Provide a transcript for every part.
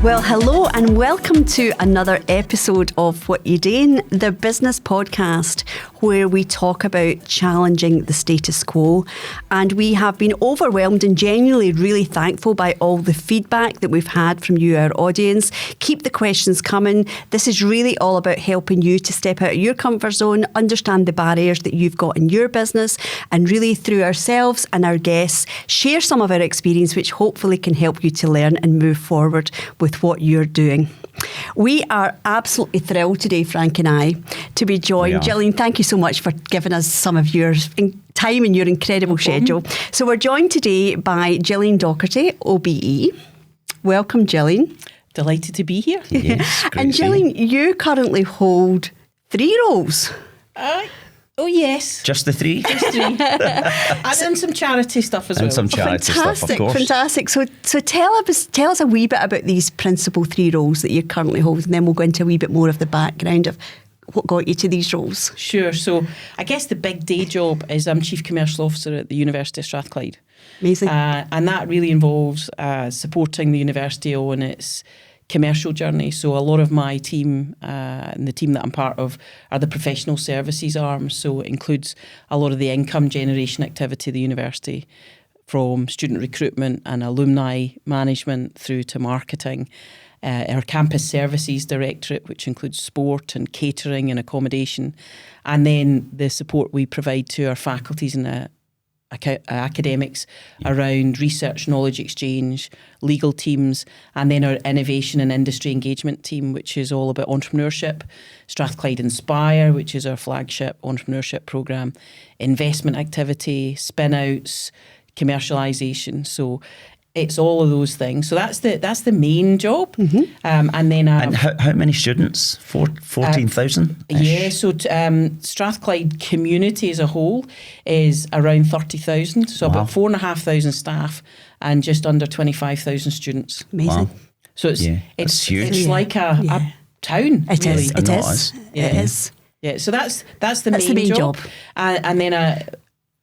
Well, hello and welcome to another episode of What You Doing, the business podcast, where we talk about challenging the status quo. And we have been overwhelmed and genuinely really thankful by all the feedback that we've had from you, our audience. Keep the questions coming. This is really all about helping you to step out of your comfort zone, understand the barriers that you've got in your business, and really through ourselves and our guests, share some of our experience, which hopefully can help you to learn and move forward with what you're doing. We are absolutely thrilled today, Frank and I, to be joined. Gillian, thank you so much for giving us some of your time in your incredible schedule. So we're joined today by Gillian Docherty OBE. Welcome, Gillian. Delighted to be here. Yes, and Gillian, you currently hold 3 roles. Oh yes, just the 3. Just 3, and some charity stuff as well. And some charity stuff, of course. Fantastic. So tell us a wee bit about these principal 3 roles that you currently hold, and then we'll go into a wee bit more of the background of what got you to these roles. Sure. So I guess the big day job is I'm Chief Commercial Officer at the University of Strathclyde. Amazing. And that really involves supporting the university on its commercial journey. So a lot of my team and the team that I'm part of are the professional services arm. So it includes a lot of the income generation activity of the university, from student recruitment and alumni management through to marketing. Our campus services directorate, which includes sport and catering and accommodation, and then the support we provide to our faculties and academics around research, knowledge exchange, legal teams, and then our innovation and industry engagement team, which is all about entrepreneurship, Strathclyde Inspire, which is our flagship entrepreneurship programme, investment activity, spin-outs, commercialisation. So it's all of those things. So that's the main job. And then and how many students? 14,000? Yeah. So Strathclyde community as a whole is around 30,000. So about 4,500 staff and just under 25,000 students. Amazing. Wow. So it's huge. It's like a town. It really. is. It is. Yeah. It is. Yeah. So that's the main job. And then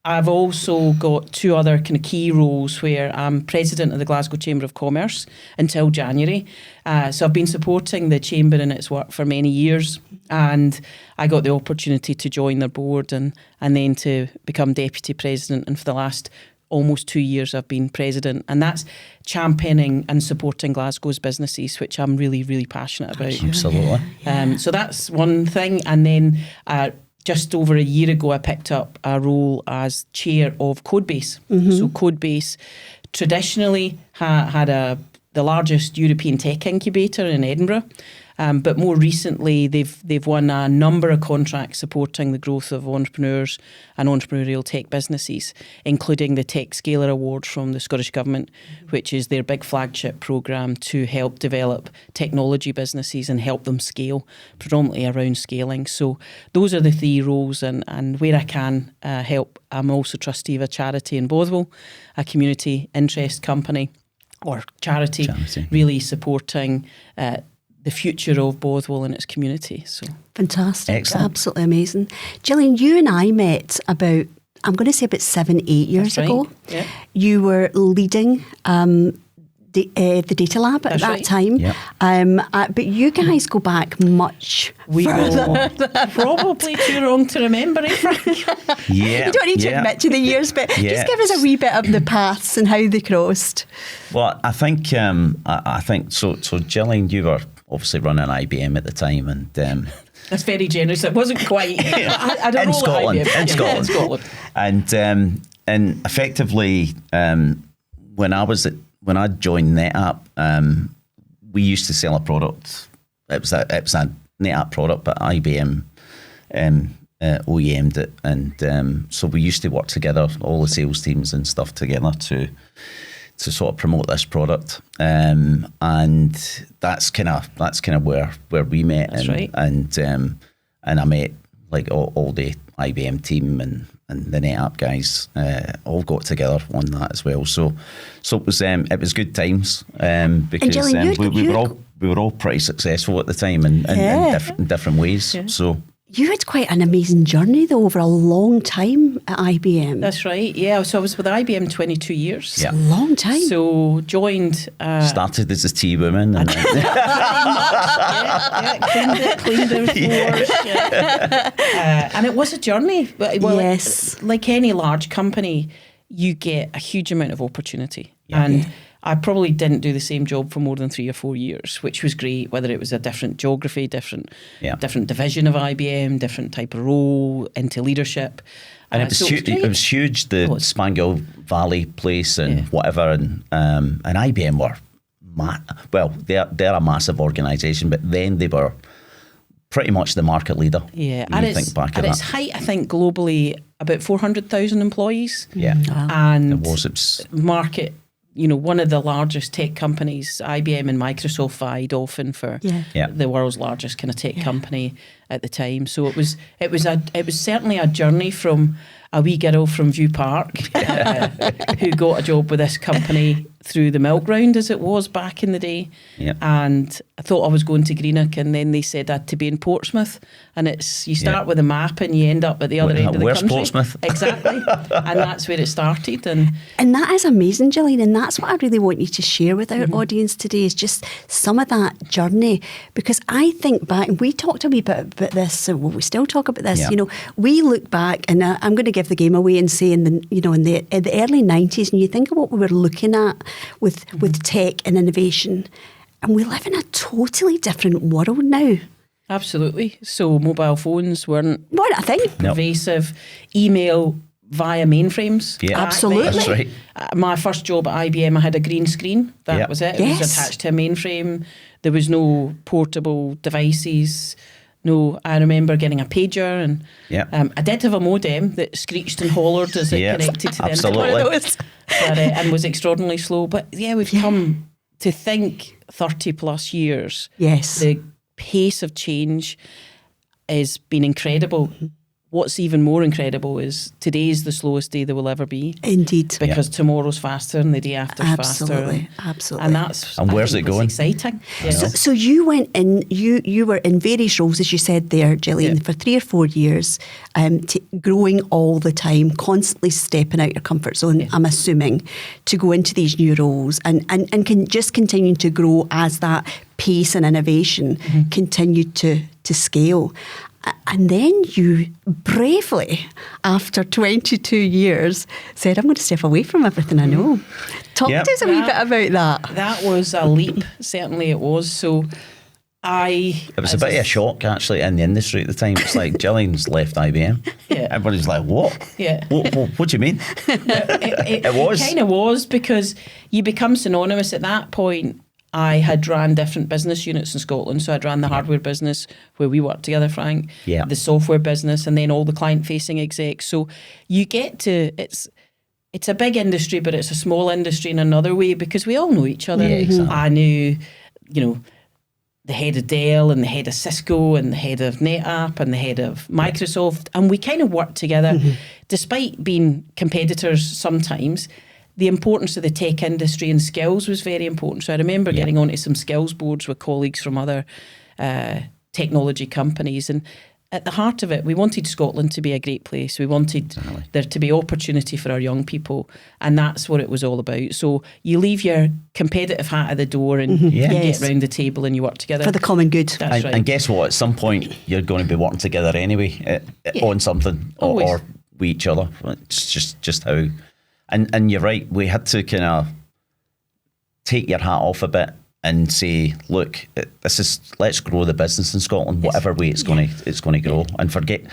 I've also got 2 other kind of key roles where I'm president of the Glasgow Chamber of Commerce until January. So I've been supporting the Chamber in its work for many years, and I got the opportunity to join their board and then to become deputy president. And for the last almost 2 years, I've been president, and that's championing and supporting Glasgow's businesses, which I'm really, really passionate about. Absolutely. So that's one thing. And then just over a year ago, I picked up a role as chair of Codebase. So Codebase traditionally had the largest European tech incubator in Edinburgh. But more recently, they've won a number of contracts supporting the growth of entrepreneurs and entrepreneurial tech businesses, including the Tech Scaler Award from the Scottish Government, which is their big flagship programme to help develop technology businesses and help them scale, predominantly around scaling. So those are the 3 roles, and where I can help, I'm also trustee of a charity in Bothwell, a community interest company or charity. Really supporting the future of Bothwell and its community. So fantastic. Excellent. Absolutely amazing. Gillian, you and I met about 7-8 years ago. Yeah. You were leading the data lab at that time. Yep. But you guys go back much further. Probably too wrong to remember, Frank? Yeah. You don't need to admit to the years, but just give us a wee bit of the paths and how they crossed. Well, I think so. So Gillian, you were obviously running IBM at the time, and that's very generous. It wasn't quite. I don't know. Scotland, IBM. in Scotland, and effectively, when I joined NetApp, we used to sell a product. It was a NetApp product, but IBM OEM'd it, and so we used to work together, all the sales teams and stuff together to sort of promote this product, and that's kind of where we met. That's right. And I met like all the IBM team and the NetApp guys all got together on that as well. So it was good times because Gillian, we were all pretty successful at the time in different ways. Yeah. So You had quite an amazing journey, though, over a long time at IBM. That's right, yeah. So I was with IBM 22 years. Yeah. A long time. So joined... Started as a tea woman. And cleaned their floors. And it was a journey. Well, Yes. like any large company, you get a huge amount of opportunity. Yeah. And I probably didn't do the same job for more than 3 or 4 years, which was great, whether it was a different geography, different division of IBM, different type of role, into leadership. And it was huge, the Spangle Valley place and whatever. And IBM were, they're a massive organisation, but then they were pretty much the market leader. Yeah, when and you think back at at its that. height, I think globally, about 400,000 employees. Yeah. Wow. And It was market, one of the largest tech companies, IBM and Microsoft vied often for the world's largest kind of tech company at the time. So it was certainly a journey from a wee girl from View Park who got a job with this company through the milk round, as it was back in the day. Yep. And I thought I was going to Greenock, and then they said I had to be in Portsmouth. And you start with a map and you end up at the other end of the where's country. Portsmouth? Exactly. And that's where it started. And that is amazing, Gillian, and that's what I really want you to share with our audience today, is just some of that journey. Because I think back, and we talked a wee bit about this, so we still talk about this, we look back, and I'm going to give the game away and say in the early 90s, and you think of what we were looking at with tech and innovation, and we live in a totally different world now. Absolutely. So mobile phones weren't What I think. pervasive. Email via mainframes. Yeah, absolutely. That's right. My first job at IBM, I had a green screen. That was it. It was attached to a mainframe. There was no portable devices. No, I remember getting a pager, and I did have a modem that screeched and hollered as it connected to the internet. And was extraordinarily slow. But we've come to think 30 plus years. Yes. The pace of change has been incredible. What's even more incredible is today's the slowest day there will ever be. Indeed. Because tomorrow's faster and the day after's faster. Absolutely. And where's it going? Exciting. So you went in, you were in various roles, as you said there, Gillian, for 3 or 4 years, growing all the time, constantly stepping out your comfort zone, I'm assuming, to go into these new roles and just continue to grow as that pace and innovation continued to scale. And then you bravely, after 22 years, said, I'm going to step away from everything I know. Talk to us a wee bit about that. That was a leap. Certainly it was. So it was a bit of a shock, actually, in the industry at the time. It's like, Gillian's left IBM. Everybody's like, what? Yeah. What do you mean? It was. It kind of was, because you become synonymous at that point. I had ran different business units in Scotland. So I'd ran the hardware business where we worked together, Frank, the software business, and then all the client-facing execs. So you get to, it's a big industry, but it's a small industry in another way, because we all know each other. Yeah, exactly. I knew, the head of Dell and the head of Cisco and the head of NetApp and the head of Microsoft, and we kind of worked together, despite being competitors sometimes. The importance of the tech industry and skills was very important. So I remember getting onto some skills boards with colleagues from other technology companies. And at the heart of it, we wanted Scotland to be a great place. We wanted there to be opportunity for our young people. And that's what it was all about. So you leave your competitive hat at the door and you get round the table and you work together. For the common good. That's right. And guess what? At some point, you're going to be working together anyway on something or with each other. It's just how... And you're right, we had to kind of take your hat off a bit and say, look, let's grow the business in Scotland, whatever way it's going to grow, and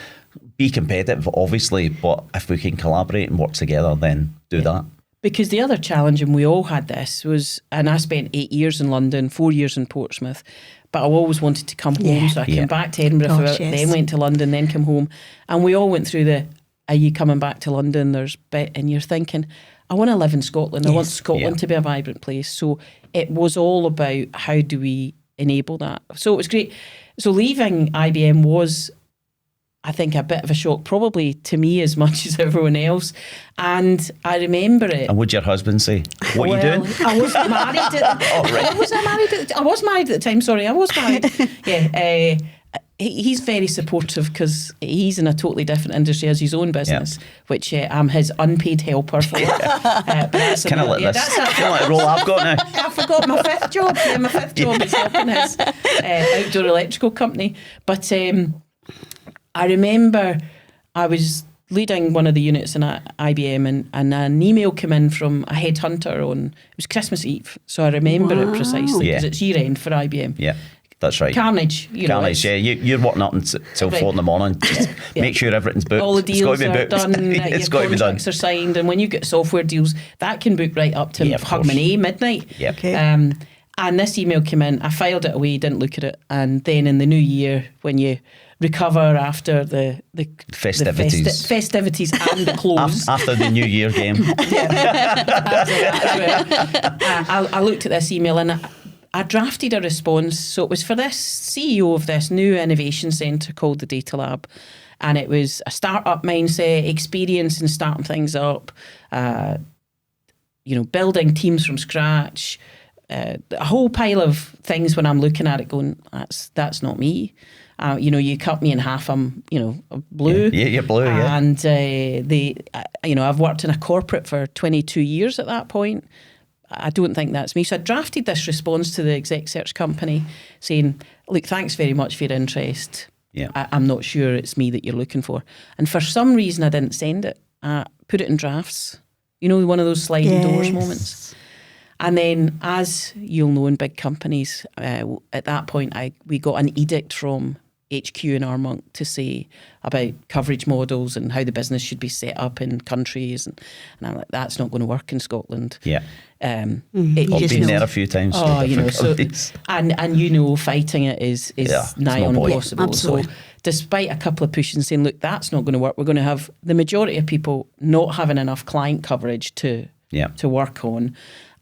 be competitive, obviously, but if we can collaborate and work together, then do that. Because the other challenge, and we all had this, was, and I spent 8 years in London, 4 years in Portsmouth, but I always wanted to come home, so I came back to Edinburgh, then went to London, then came home, and we all went through are you coming back to London? And you're thinking, I want to live in Scotland. I want Scotland to be a vibrant place. So it was all about how do we enable that. So it was great. So leaving IBM was, I think, a bit of a shock, probably to me as much as everyone else. And I remember it. And what'd your husband say? What are you doing? I was married at right. I was married at the time, sorry. I was married. he's very supportive because he's in a totally different industry, has his own business, which I'm his unpaid helper for. But that's Kind of like this. That's kind of like the role I've got now. I forgot my fifth job. Yeah, my fifth job is helping his outdoor electrical company. But I remember I was leading one of the units in IBM, and an email came in from a headhunter it was Christmas Eve, so I remember it precisely because it's year end for IBM. Yeah, that's right. Carnage, Carnage, you're working up until 4 in the morning. Just make sure everything's booked. All the deals are done, It's your got to be done. contracts are signed, and when you get software deals, that can book right up to Hogmanay, midnight. Yeah. Okay. And this email came in, I filed it away, didn't look at it, and then in the new year, when you recover after the Festivities. The festivities and the close. After the New Year game. I looked at this email and I drafted a response. So it was for this CEO of this new innovation centre called the Data Lab. And it was a start-up mindset, experience in starting things up, building teams from scratch, a whole pile of things when I'm looking at it going, that's not me. You cut me in half, I'm, blue. Yeah, you're blue, yeah. And I've worked in a corporate for 22 years at that point. I don't think that's me. So I drafted this response to the exec search company saying, look, thanks very much for your interest. Yeah. I'm not sure it's me that you're looking for. And for some reason, I didn't send it. I put it in drafts. One of those sliding doors moments. And then, as you'll know in big companies, at that point, we got an edict from HQ in Armonk to say about coverage models and how the business should be set up in countries. And I'm like, that's not going to work in Scotland. Yeah. I've been there a few times. Fighting it is nigh on impossible. Absolutely. So despite a couple of pushes and saying, look, that's not going to work, we're going to have the majority of people not having enough client coverage to work on,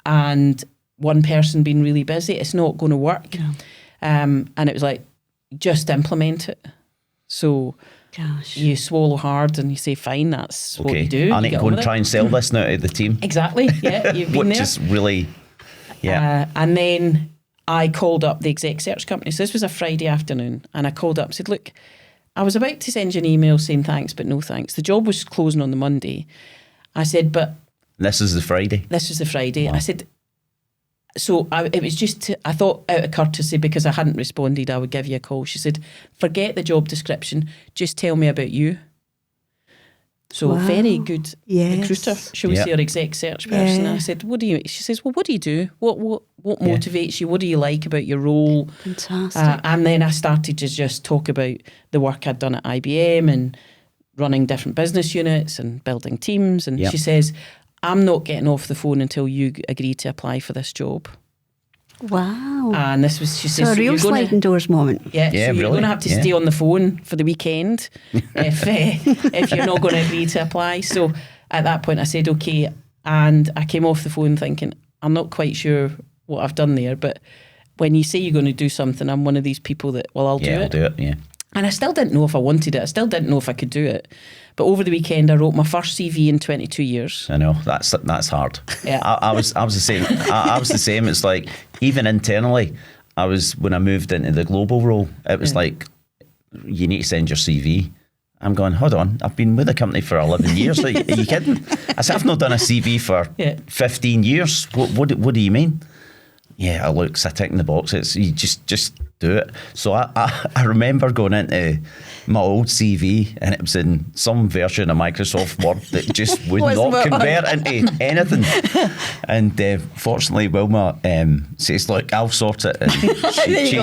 and one person being really busy, it's not going to work. Yeah. And it was like, just implement it. So you swallow hard and you say, fine, that's what you do. I need to go and try and sell this now to the team. Exactly, yeah, you've been Which there. is really, and then I called up the exec search company. So this was a Friday afternoon, and I called up and said, look, I was about to send you an email saying thanks, but no thanks. The job was closing on the Monday. I said, but... This is the Friday? This was the Friday. Wow. I said... So it was just, I thought out of courtesy, because I hadn't responded, I would give you a call. She said, forget the job description, just tell me about you. So very good recruiter, shall we say, or exec search person. I said, what do you, she says, well, what do you do? What motivates you? What do you like about your role? Fantastic. And then I started to just talk about the work I'd done at IBM and running different business units and building teams. And she says, I'm not getting off the phone until you agree to apply for this job. Wow. And this was, she says, so a real sliding doors moment. Yeah, so you're going to have to stay on the phone for the weekend if you're not going to agree to apply. So at that point I said, okay. And I came off the phone thinking, I'm not quite sure what I've done there, but when you say you're going to do something, I'm one of these people that, well, I'll do it. I'll do it, yeah. And I still didn't know if I wanted it. I still didn't know if I could do it. But over the weekend, I wrote my first CV in 22 years. I know, that's hard. Yeah. I was the same. I was the same. It's like, even internally, when I moved into the global role, it was like, you need to send your CV. I'm going, hold on, I've been with the company for 11 years. Are you kidding? I said, I've not done a CV for 15 years. What do you mean? Yeah, I look, so I tick in the boxes. You just do it. So I remember going into my old CV, and it was in some version of Microsoft Word that just would not convert into anything. And fortunately, Wilma says, look, I'll sort it. And she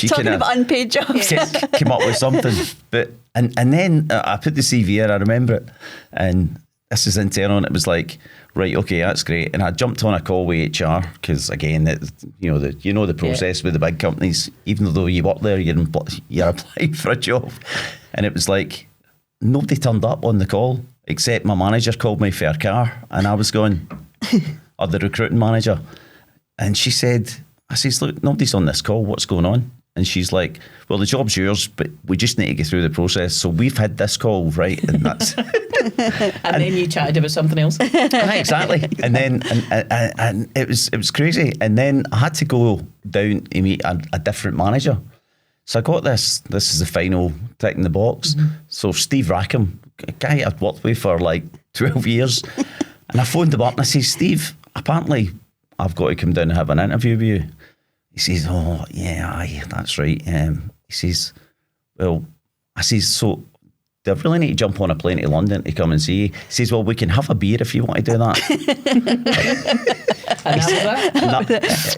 talking about unpaid jobs. Came up with something. But and then I put the CV in, I remember it, and this is internal, and it was like, right, okay, that's great. And I jumped on a call with HR because, again, the process with the big companies. Even though you work there, you're applying for a job, and it was like nobody turned up on the call except my manager called me for a car, and I was going, or the recruiting manager, and she said, I says, look, nobody's on this call. What's going on? And she's like, well, the job's yours, but we just need to get through the process. So we've had this call, right? And that's... and then you chatted about something else. Exactly. And then it was crazy. And then I had to go down to meet a different manager. So I got this. This is the final tick in the box. So Steve Rackham, a guy I'd worked with for like 12 years, and I phoned him up and I said, Steve, apparently I've got to come down and have an interview with you. He says, oh, yeah, aye, that's right. He says, well, I says, so do I really need to jump on a plane to London to come and see you? He says, well, we can have a beer if you want to do that.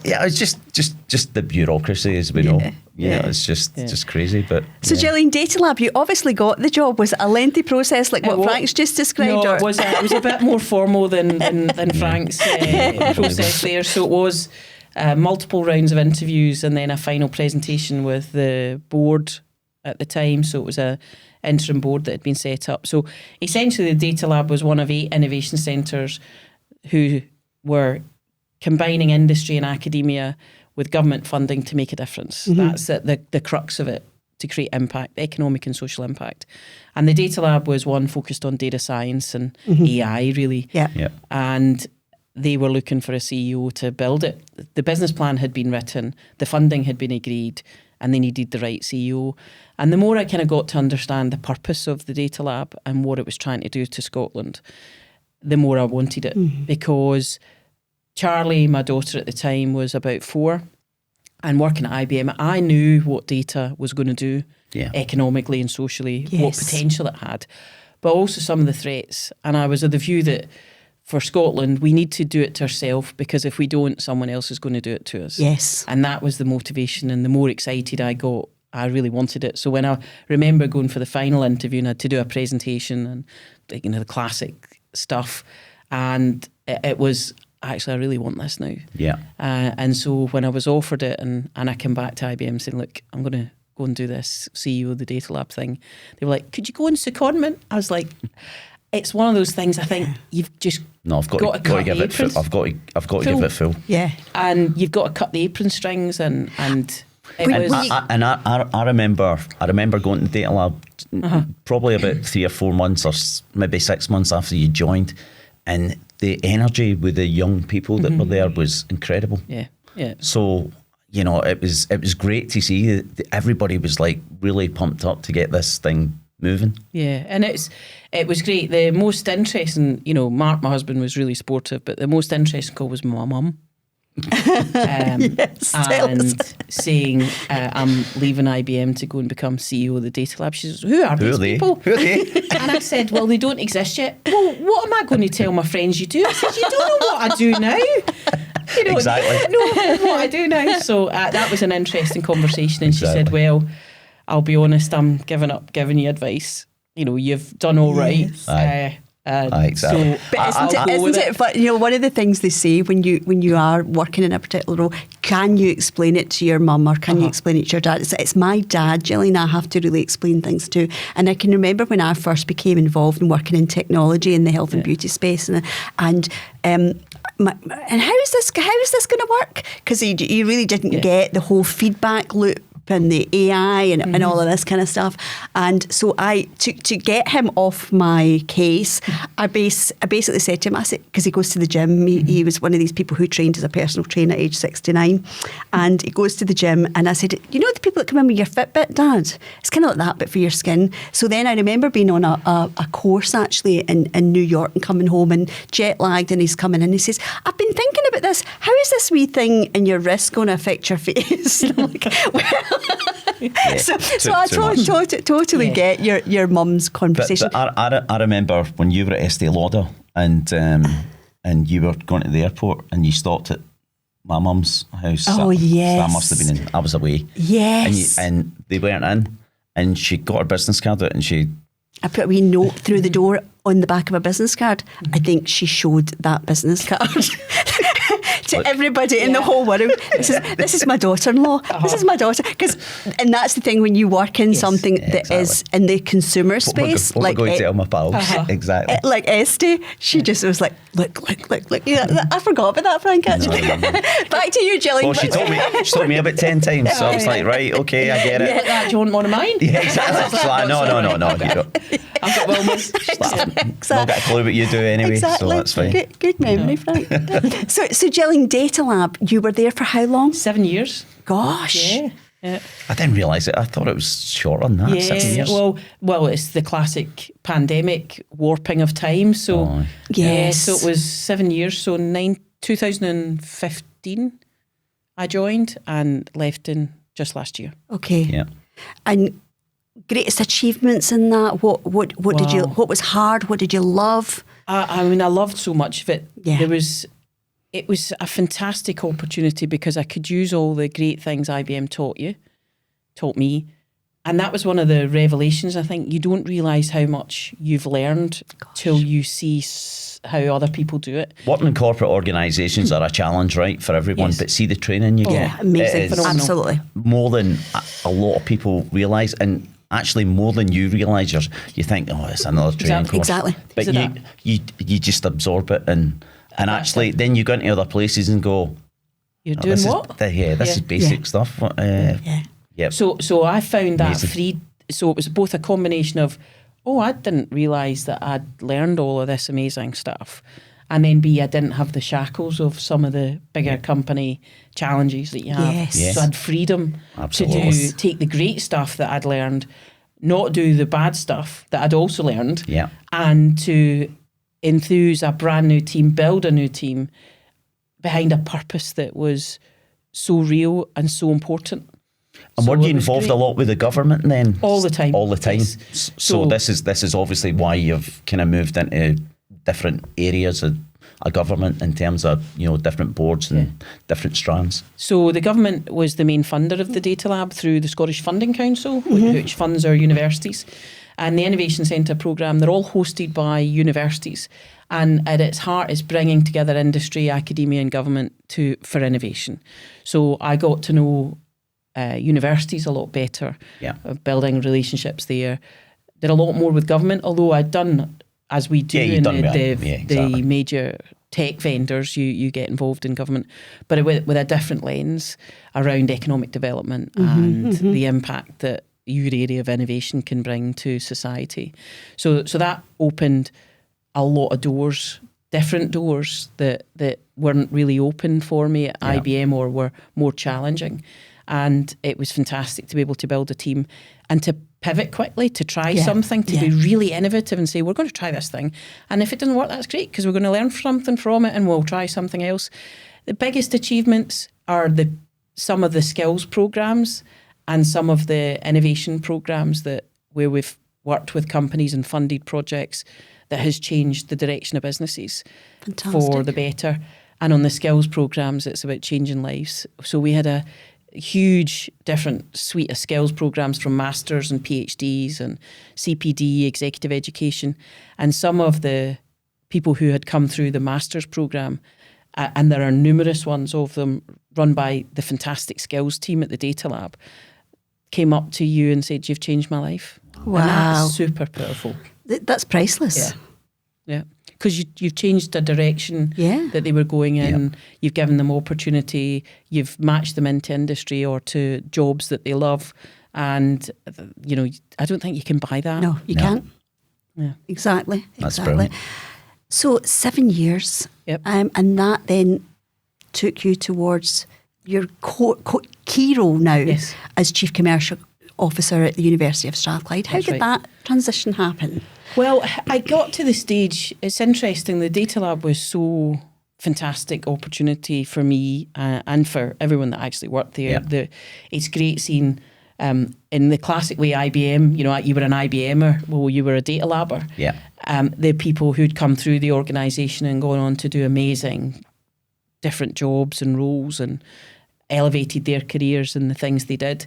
Yeah, it's just the bureaucracy, as we know. Yeah, it's just crazy. But so, Gillian, Data Lab, you obviously got the job. Was it a lengthy process like what Frank's just described? No, it was a bit more formal than Frank's process there. So it was multiple rounds of interviews and then a final presentation with the board at the time. So it was a interim board that had been set up. So essentially the Data Lab was one of 8 innovation centres who were combining industry and academia with government funding to make a difference. That's the crux of it, to create impact, economic and social impact. And the Data Lab was one focused on data science and AI, really. Yeah. And they were looking for a CEO to build it. The business plan had been written, the funding had been agreed, and they needed the right CEO. And the more I kind of got to understand the purpose of the Data Lab and what it was trying to do to Scotland, the more I wanted it. Because Charlie, my daughter at the time, was about 4 and working at IBM. I knew what data was going to do economically and socially, what potential it had, but also some of the threats. And I was of the view that for Scotland, we need to do it to ourselves, because if we don't, someone else is going to do it to us. Yes. And that was the motivation. And the more excited I got, I really wanted it. So when I remember going for the final interview and I had to do a presentation and the classic stuff, and it was, actually, I really want this now. Yeah. And so when I was offered it and I came back to IBM saying, look, I'm going to go and do this CEO of the Data Lab thing, they were like, could you go in secondment? I was like, it's one of those things, I think you've just I've got to give it full. I've got to give it full. Yeah. And you've got to cut the apron strings and it was... I remember going to the Data Lab probably about 3 or 4 months or maybe 6 months after you joined, and the energy with the young people that were there was incredible. Yeah. So, it was great to see that everybody was like really pumped up to get this thing moving. Yeah, and it was great. The most interesting, Mark, my husband, was really supportive, but the most interesting call was my mum. Yes, and saying I'm leaving IBM to go and become CEO of the Data Lab. She says, who are these people? Who are they? And I said, well, they don't exist yet. Well, what am I going to tell my friends you do? I said, you don't know what I do now. Exactly. You don't know what I do now. So that was an interesting conversation. And she said, well, I'll be honest, I'm giving up giving you advice. You've done all right. Exactly. So, but isn't it? But one of the things they say when you are working in a particular role, can you explain it to your mum or can you explain it to your dad? It's my dad, Gillian, I have to really explain things to. And I can remember when I first became involved in working in technology in the health and beauty space, and how is this going to work? Because he really didn't get the whole feedback loop and the AI and all of this kind of stuff. And so to get him off my case, I basically said to him, I said, because he goes to the gym, he was one of these people who trained as a personal trainer at age 69, and he goes to the gym, and I said, the people that come in with your Fitbit, Dad, it's kind of like that but for your skin. So then I remember being on a course actually in New York and coming home and jet lagged, and he's coming in and he says, I've been thinking about this, how is this wee thing in your wrist going to affect your face? And I'm like, well, so I totally get your mum's conversation. But I remember when you were at Estee Lauder and you were going to the airport and you stopped at my mum's house. Oh, yes. That must have been I was away. Yes. And they weren't in, and she got her business card out and I put a wee note through the door on the back of a business card. I think she showed that business card to everybody in the whole world. This is my daughter-in-law. This is my daughter. And that's the thing when you work in something that is in the consumer space. What am I going to tell my pals? Exactly. Like Esty, she just was like, look. Yeah, I forgot about that, Frank, actually. Back to you, Gillian. Well, she told me about 10 times, so I was like, right, okay, I get it. Do you want one of mine? Yeah, exactly. No. I've got Wilma's. Exactly. Not got a clue what you do anyway, so that's fine. Good memory, Frank. So Gillian, Data Lab, you were there for how long? 7 years. Gosh. Yeah. Yeah. I didn't realise it. I thought it was short on that. 7 years. Well, it's the classic pandemic warping of time. So so it was 7 years. So 2015, I joined and left in just last year. Okay. Yeah. And greatest achievements in that? What did you? What was hard? What did you love? I mean, I loved so much of it. Yeah. It was a fantastic opportunity because I could use all the great things IBM taught me. And that was one of the revelations, I think. You don't realise how much you've learned till you see how other people do it. Working in corporate organisations are a challenge, right, for everyone, but see the training you get. Yeah, amazing. Absolutely. More than a lot of people realise, and actually more than you realise. You think, oh, it's another training course. Exactly. But you just absorb it and actually then you go into other places and go, you're doing what? This is basic stuff. So I found that so it was both a combination of, I didn't realise that I'd learned all of this amazing stuff, and then B, I didn't have the shackles of some of the bigger company challenges that you have. Yes. So I had freedom to take the great stuff that I'd learned, not do the bad stuff that I'd also learned, and to enthuse a brand new team, build a new team behind a purpose that was so real and so important. And were you involved a lot with the government then? All the time. All the time. Yes. So this is obviously why you've kind of moved into different areas of a government in terms of, different boards and different strands. So the government was the main funder of the Data Lab through the Scottish Funding Council, which funds our universities. And the Innovation Centre programme, they're all hosted by universities. And at its heart is bringing together industry, academia and government for innovation. So I got to know universities a lot better, building relationships there. Did a lot more with government, although I'd done, as we do in the major tech vendors, you get involved in government, but with a different lens around economic development and the impact that your area of innovation can bring to society. So that opened a lot of doors, different doors that weren't really open for me at IBM or were more challenging. And it was fantastic to be able to build a team and to pivot quickly, to try something, to be really innovative and say, we're going to try this thing. And if it doesn't work, that's great, because we're going to learn something from it and we'll try something else. The biggest achievements are some of the skills programs and some of the innovation programs where we've worked with companies and funded projects that has changed the direction of businesses for the better. And on the skills programs, it's about changing lives. So we had a huge different suite of skills programs from masters and PhDs and CPD, executive education, and some of the people who had come through the masters program, and there are numerous ones of them run by the fantastic skills team at the Data Lab, came up to you and said, you've changed my life. Wow. And that's super powerful. That's priceless. Yeah. Because you've changed the direction that they were going in. You've given them opportunity. You've matched them into industry or to jobs that they love. And, I don't think you can buy that. No, you can't. Yeah. Exactly. That's brilliant. So 7 years. Yep. And that then took you towards your key role now as Chief Commercial Officer at the University of Strathclyde. How did that transition happen? Well, I got to the stage, it's interesting, the Data Lab was so fantastic opportunity for me and for everyone that actually worked there. It's great seeing, in the classic way, IBM, you were an IBMer, well, you were a Data Labber. Yeah. The people who'd come through the organisation and gone on to do amazing different jobs and roles and elevated their careers and the things they did.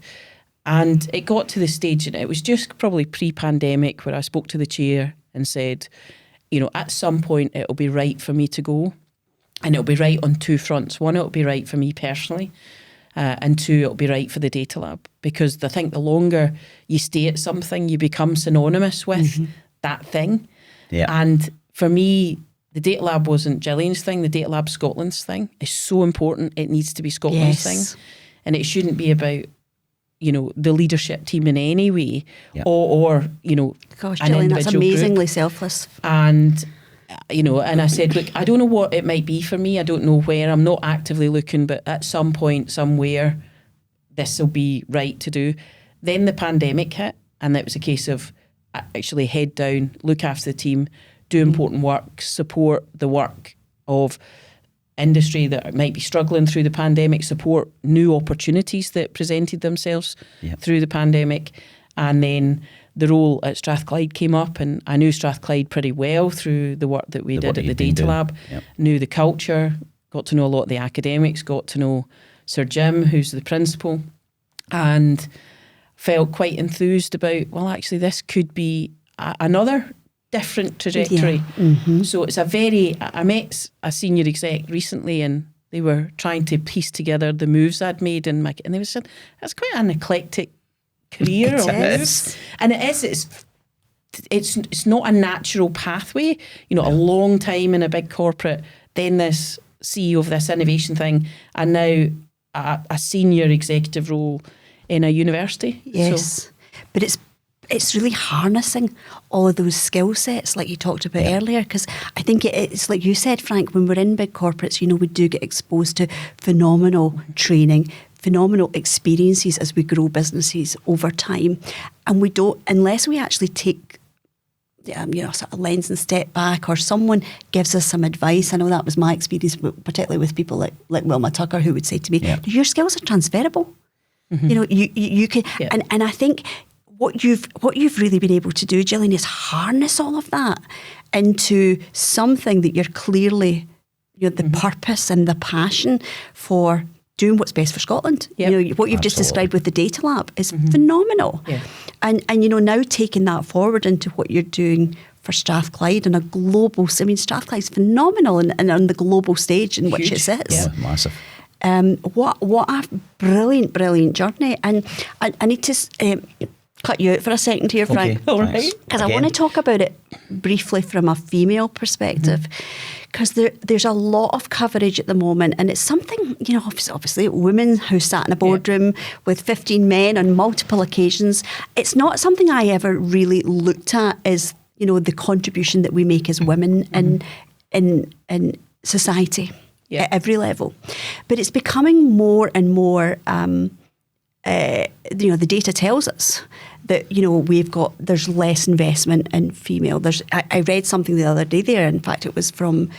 And it got to the stage, and it was just probably pre-pandemic, where I spoke to the chair and said, at some point it'll be right for me to go. And it'll be right on two fronts. One, it'll be right for me personally. And two, it'll be right for the Data Lab. Because I think the longer you stay at something, you become synonymous with that thing. Yeah. And for me, the Data Lab wasn't Gillian's thing. The Data Lab Scotland's thing. It's so important. It needs to be Scotland's thing. And it shouldn't be about the leadership team in any way, or gosh, an Gillian, that's amazingly group. Selfless. And and I said, look, I don't know what it might be for me. I don't know where. I'm not actively looking, but at some point, somewhere, this will be right to do. Then the pandemic hit, and it was a case of actually head down, look after the team, do important work, support the work of industry that might be struggling through the pandemic, support new opportunities that presented themselves through the pandemic. And then the role at Strathclyde came up, and I knew Strathclyde pretty well through the work that we did at the Data Lab. Knew the culture, got to know a lot of the academics, got to know Sir Jim, who's the principal, and felt quite enthused about, well, actually this could be another different trajectory. So it's I met a senior exec recently, and they were trying to piece together the moves I'd made and they were saying, that's quite an eclectic career of moves. And it's not a natural pathway, you know, a long time in a big corporate, then this CEO of this innovation thing, and now a senior executive role in a university. Yes, but it's really harnessing all of those skill sets like you talked about earlier, because I think it's like you said, Frank, when we're in big corporates, you know, we do get exposed to phenomenal training, phenomenal experiences as we grow businesses over time, and we don't, unless we actually take sort of lens and step back, or someone gives us some advice. I know that was my experience, particularly with people like Wilma Tucker, who would say to me, your skills are transferable. You know, you can, and I think what you've really been able to do, Gillian, is harness all of that into something that you're clearly, you know, the purpose and the passion for doing what's best for Scotland. You know, what you've just described with the Data Lab is phenomenal. And you know, now taking that forward into what you're doing for Strathclyde on a global, I mean, Strathclyde's phenomenal and on the global stage in which it sits. Massive. What a brilliant journey. And I need to cut you out for a second here, Frank. All right. Because I want to talk about it briefly from a female perspective. Because there's a lot of coverage at the moment, and it's something, you know, obviously women who sat in a boardroom with 15 men on multiple occasions. It's not something I ever really looked at as, you know, the contribution that we make as women in society at every level. But it's becoming more and more, you know, the data tells us that, you know, there's less investment in female. I read something the other day there, in fact it was from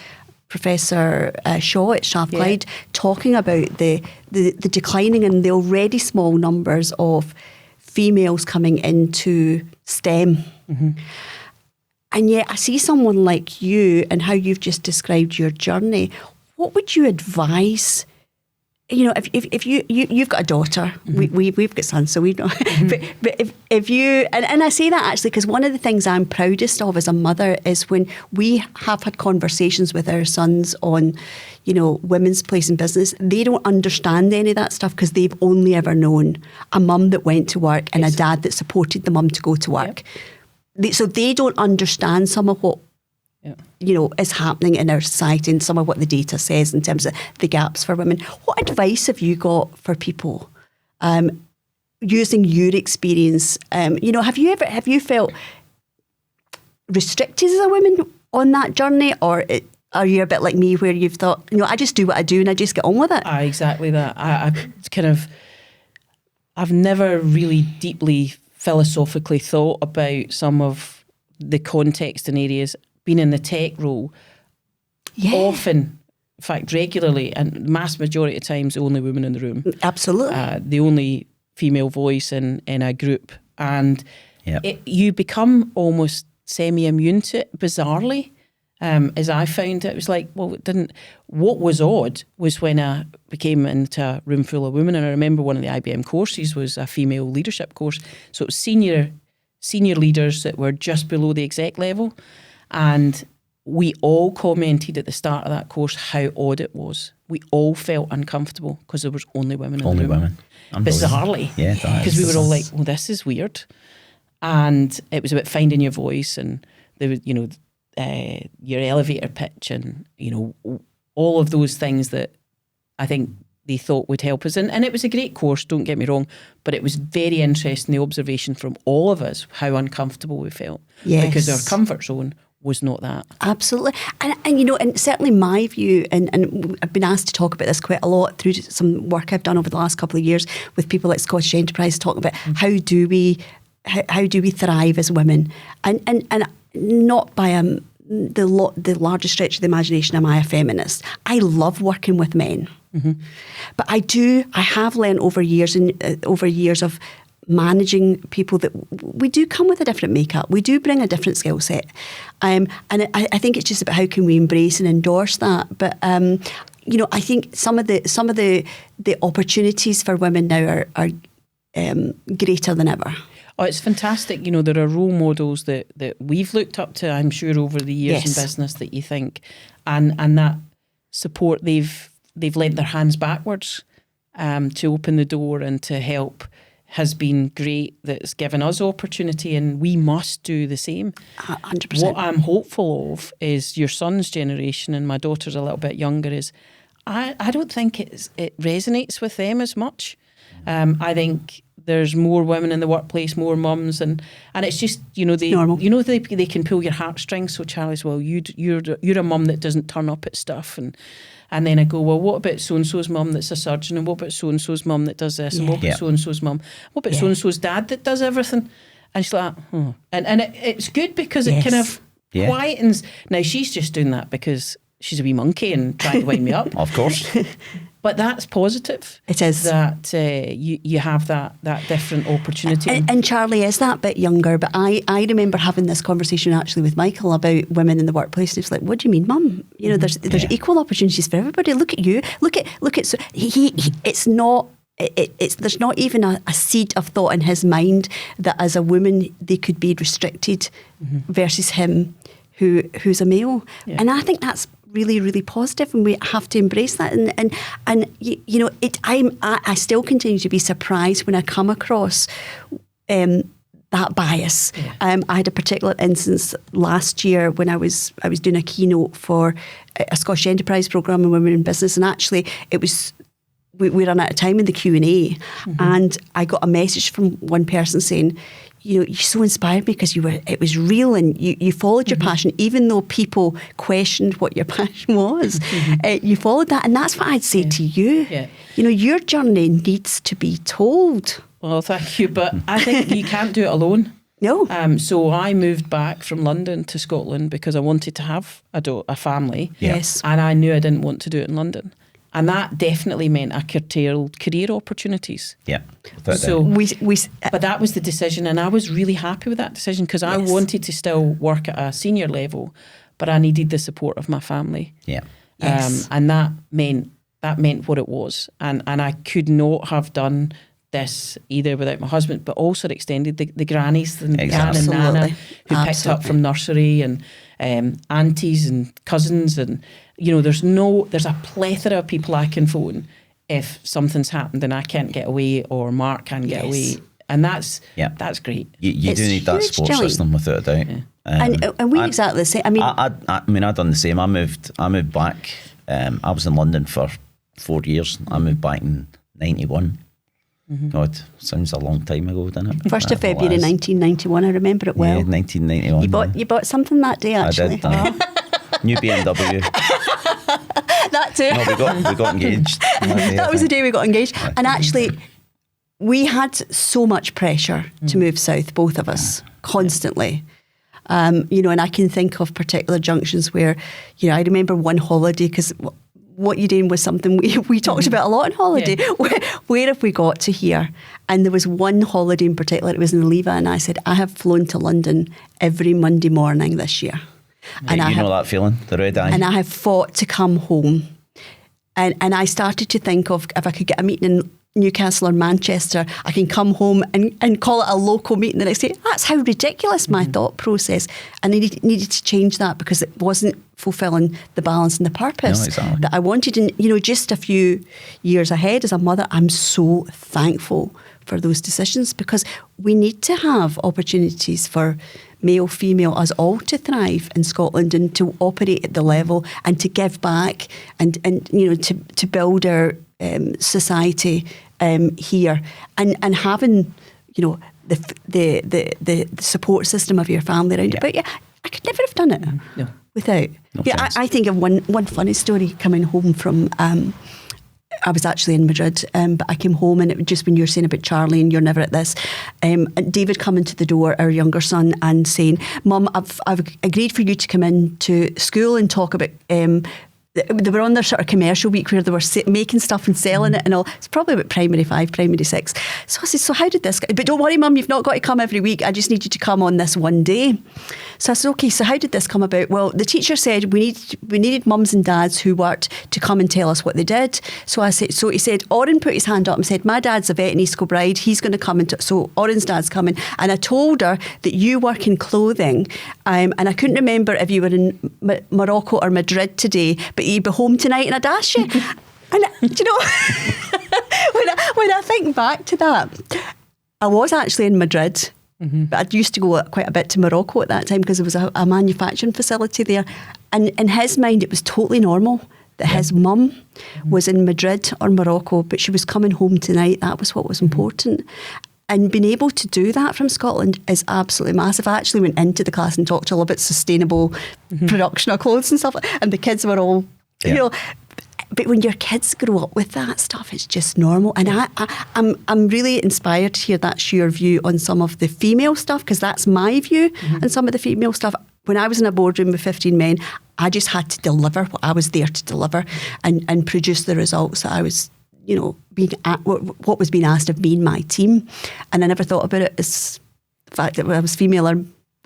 Professor Shaw at Strathclyde, talking about the declining and the already small numbers of females coming into STEM. And yet I see someone like you and how you've just described your journey. What would you advise? You know, if you've got a daughter, we've got sons, so we know. But if you, and I say that actually because one of the things I'm proudest of as a mother is when we have had conversations with our sons on, you know, women's place in business. They don't understand any of that stuff because they've only ever known a mum that went to work and a dad that supported the mum to go to work. So they don't understand some of what you know, is happening in our society and some of what the data says in terms of the gaps for women. What advice have you got for people using your experience? You know, have you felt restricted as a woman on that journey, or are you a bit like me where you've thought, you know, I just do what I do and I just get on with it? Exactly that. I've never really deeply philosophically thought about some of the context and areas. Been in the tech role, often, in fact, regularly, and mass majority of times, the only woman in the room. Absolutely. The only female voice in a group. And you become almost semi-immune to it, bizarrely, as I found it. It was like, well, it didn't... What was odd was when I became into a room full of women, and I remember one of the IBM courses was a female leadership course. So it was senior leaders that were just below the exec level. And we all commented at the start of that course how odd it was. We all felt uncomfortable because there was only women in the room. Only women. Bizarrely. Yeah, because we were all like, well, this is weird. And it was about finding your voice and, there was, you know, your elevator pitch and, you know, all of those things that I think they thought would help us. And it was a great course, don't get me wrong, but it was very interesting, the observation from all of us, how uncomfortable we felt. Because our comfort zone was not that. Absolutely. And you know, and certainly my view, and I've been asked to talk about this quite a lot through some work I've done over the last couple of years with people like Scottish Enterprise, talking about how do we thrive as women, and not by the largest stretch of the imagination am I a feminist. I love working with men, but I have learned over years of managing people that we do come with a different makeup. We do bring a different skill set. And I think it's just about how can we embrace and endorse that. But, you know, I think some of the opportunities for women now are greater than ever. Oh, it's fantastic. You know, there are role models that we've looked up to, I'm sure, over the years Yes. in business that you think, and that support, they've lent their hands backwards to open the door and to help has been great. That's given us opportunity, and we must do the same. 100%. What I'm hopeful of is your son's generation, and my daughter's a little bit younger, is I don't think it resonates with them as much. I think there's more women in the workplace, more mums, and it's just, you know, they can pull your heartstrings. So Charlie's, well, you're a mum that doesn't turn up at stuff, and then I go, well, what about so-and-so's mum that's a surgeon, and what about so-and-so's mum that does this, and what about so-and-so's mum, what about so-and-so's dad that does everything? And she's like, and it's good because it kind of quietens. Now she's just doing that because she's a wee monkey and trying to wind me up. Of course. But that's positive. It is. That you have that different opportunity. And Charlie is that bit younger, but I remember having this conversation actually with Michael about women in the workplace. And he was like, "What do you mean, Mum? You know, there's equal opportunities for everybody. Look at you. Look at." So it's not. There's not even a seed of thought in his mind that as a woman they could be restricted versus him, who's a male. Yeah. And I think that's really, really positive, and we have to embrace that. And you know, I still continue to be surprised when I come across that bias. Yeah. I had a particular instance last year when I was doing a keynote for a Scottish Enterprise programme on women in business, and actually it was. We ran out of time in the Q&A, and I got a message from one person saying, you know, you so inspired me because it was real, and you followed your passion, even though people questioned what your passion was. You followed that, and that's what I'd say to you. Yeah. You know, your journey needs to be told. Well, thank you, but I think you can't do it alone. No. So I moved back from London to Scotland because I wanted to have a family. Yes. And I knew I didn't want to do it in London. And that definitely meant I curtailed career opportunities. Yeah. So but that was the decision, and I was really happy with that decision because I wanted to still work at a senior level, but I needed the support of my family. Yeah. And that meant what it was, and I could not have done this either without my husband, but also extended the grannies and Gran and Nana who picked up from nursery, and aunties and cousins, and you know, there's a plethora of people I can phone if something's happened and I can't get away or Mark can't get away, and that's great. You do need that support system without a doubt. Yeah. And we exactly the same. I mean, I've done the same. I moved back. I was in London for 4 years. I moved back in 91. God, sounds a long time ago, doesn't it? 1st of February 1991, I remember it well. Yeah, 1991. You bought something that day, actually. I did. New BMW. That too. No, we got engaged. That was the day we got engaged. Yeah. And actually, we had so much pressure to move south, both of us, constantly. You know, and I can think of particular junctions where, you know, I remember one holiday, because what you're doing was something we talked about a lot on holiday. Yeah. Where have we got to here? And there was one holiday in particular, it was in Leva, and I said, I have flown to London every Monday morning this year. Yeah, and you know that feeling, the red eye. And I have fought to come home. And I started to think of if I could get a meeting in Newcastle or Manchester, I can come home and call it a local meeting the next day. That's how ridiculous my thought process. And I needed to change that because it wasn't fulfilling the balance and the purpose that I wanted. And, you know, just a few years ahead as a mother, I'm so thankful for those decisions, because we need to have opportunities for male, female, us all to thrive in Scotland and to operate at the level and to give back and you know, to build our society here, and having, you know, the support system of your family around you. But yeah, I could never have done it without. No yeah, chance. I think of one funny story coming home from. I was actually in Madrid, but I came home, and it was just when you were saying about Charlie and you're never at this. David coming to the door, our younger son, and saying, "Mum, I've agreed for you to come in to school and talk about." They were on their sort of commercial week where they were making stuff and selling it and all. It's probably about primary 5, primary 6. So I said, so how did this go? But don't worry, Mum, you've not got to come every week. I just need you to come on this one day. So I said, okay, so how did this come about? Well, the teacher said we needed mums and dads who worked to come and tell us what they did. So I said, so he said, Oren put his hand up and said, my dad's a vet in East Kilbride. He's going to come and so Oren's dad's coming. And I told her that you work in clothing. And I couldn't remember if you were in Morocco or Madrid today, but you'd be home tonight, and I'd ask you. And do you know, when I think back to that, I was actually in Madrid. But I used to go quite a bit to Morocco at that time because there was a manufacturing facility there. And in his mind, it was totally normal that his mum was in Madrid or Morocco, but she was coming home tonight. That was what was important. And being able to do that from Scotland is absolutely massive. I actually went into the class and talked all about sustainable production of clothes and stuff. And the kids were all, you know, but when your kids grow up with that stuff, it's just normal. And I'm really inspired to hear that's your view on some of the female stuff, because that's my view on some of the female stuff. When I was in a boardroom with 15 men, I just had to deliver what I was there to deliver and produce the results that I was, you know, what was being asked of me and my team. And I never thought about it as the fact that I was female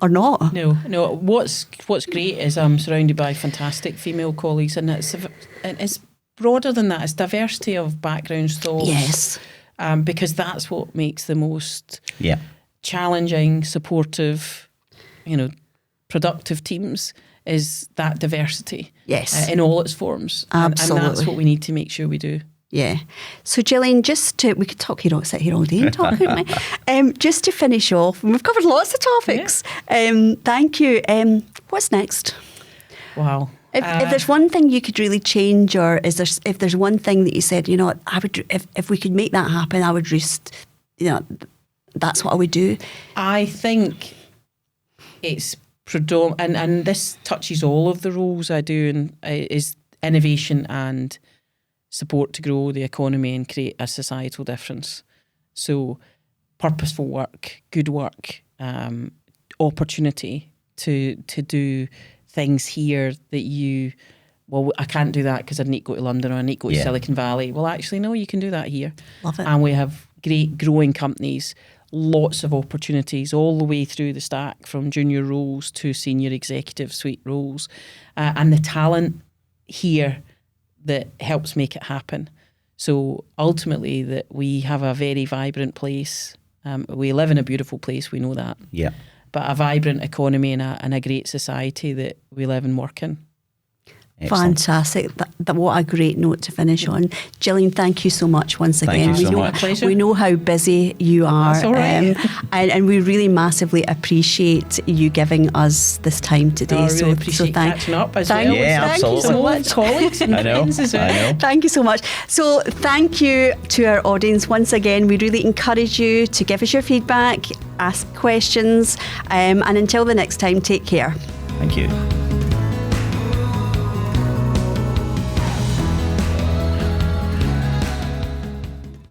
or not. No. What's great is I'm surrounded by fantastic female colleagues, and it's broader than that. It's diversity of backgrounds, thoughts. Yes. Because that's what makes the most challenging, supportive, you know, productive teams, is that diversity. Yes. In all its forms. Absolutely. And that's what we need to make sure we do. Yeah. So Gillian, we could talk here, sit here all day and talk, couldn't we? Just to finish off, and we've covered lots of topics. Yeah. Thank you. What's next? Wow. If there's one thing you could really change, or if there's one thing that you said, you know what, I would, if we could make that happen, I would just, you know, that's what I would do. I think it's predominant, and this touches all of the roles I do, and is innovation and support to grow the economy and create a societal difference. So purposeful work, good work, opportunity to do things here that I can't do that because I need to go to London or I need to go to Silicon Valley. Well, actually, no, you can do that here. Love it. And we have great growing companies, lots of opportunities all the way through the stack, from junior roles to senior executive suite roles, and the talent here that helps make it happen. So ultimately, that we have a very vibrant place. We live in a beautiful place, we know that. Yeah. But a vibrant economy and a great society that we live and work in. Excellent. Fantastic. What a great note to finish on. Gillian, thank you so much once again. Thank you so much. Pleasure. We know how busy you are. That's all right. And we really massively appreciate you giving us this time today. I really appreciate catching up as well. Yeah, thank absolutely. you so much. Colleagues and friends as well. I know. Thank you so much. So thank you to our audience once again. We really encourage you to give us your feedback, ask questions, and until the next time, take care. Thank you.